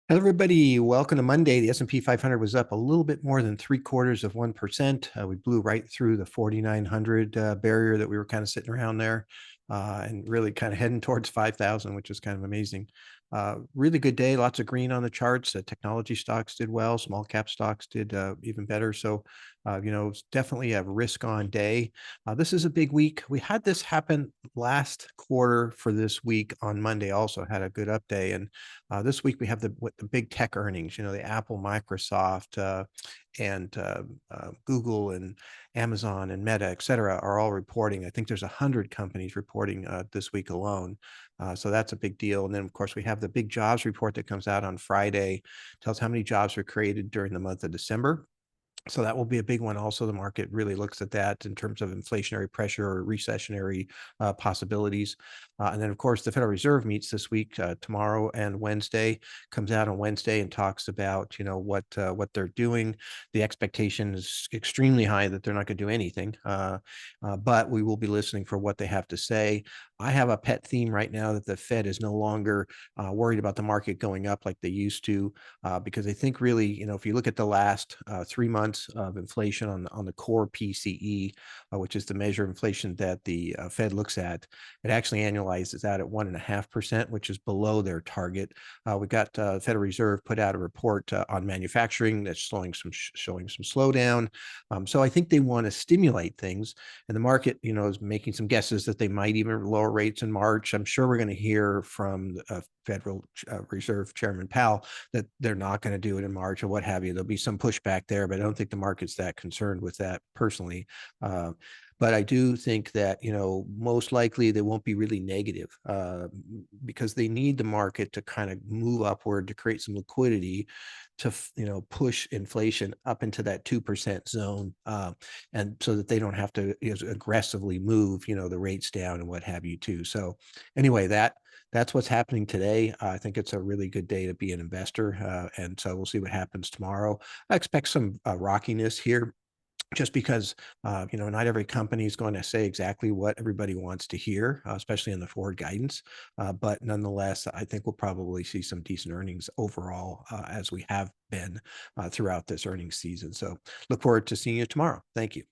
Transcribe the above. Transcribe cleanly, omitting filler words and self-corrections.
Hello, everybody. Welcome to Monday. The S&P 500 was up a little bit more than 0.75%. We blew right through the 4,900 barrier that we were kind of sitting around there and really kind of heading towards 5,000, which is kind of amazing. Really good day. Lots of green on the charts. Technology stocks did well. Small cap stocks did even better. So, it's definitely a risk on day. This is a big week. We had this happen last quarter for this week on Monday. Also had a good up day. And this week we have the big tech earnings. The Apple, Microsoft, and Google and Amazon and Meta, et cetera, are all reporting. I think there's 100 companies reporting this week alone. So that's a big deal. And then, of course, we have the big jobs report that comes out on Friday, tells how many jobs were created during the month of December. So that will be a big one. Also, the market really looks at that in terms of inflationary pressure or recessionary possibilities. And then, of course, the Federal Reserve meets this week, tomorrow and Wednesday. Comes out on Wednesday and talks about what they're doing. The expectation is extremely high that they're not going to do anything, but we will be listening for what they have to say. I have a pet theme right now that the Fed is no longer worried about the market going up like they used to, because I think really, if you look at the last 3 months of inflation on the core PCE, which is the measure of inflation that the Fed looks at, it actually annualizes out at 1.5%, which is below their target. We got Federal Reserve put out a report on manufacturing that's showing some slowdown. So I think they want to stimulate things, and the market, is making some guesses that they might even lower rates in March. I'm sure we're going to hear from the Federal Reserve Chairman Powell that they're not going to do it in March or what have you. There'll be some pushback there, but I don't think the market's that concerned with that personally. But I do think that, most likely they won't be really negative because they need the market to kind of move upward to create some liquidity to, push inflation up into that 2% zone. And so that they don't have to aggressively move, the rates down and what have you too. So anyway, that's what's happening today. I think it's a really good day to be an investor. And so we'll see what happens tomorrow. I expect some rockiness here just because, not every company is going to say exactly what everybody wants to hear, especially in the forward guidance. But nonetheless, I think we'll probably see some decent earnings overall, as we have been throughout this earnings season. So look forward to seeing you tomorrow. Thank you.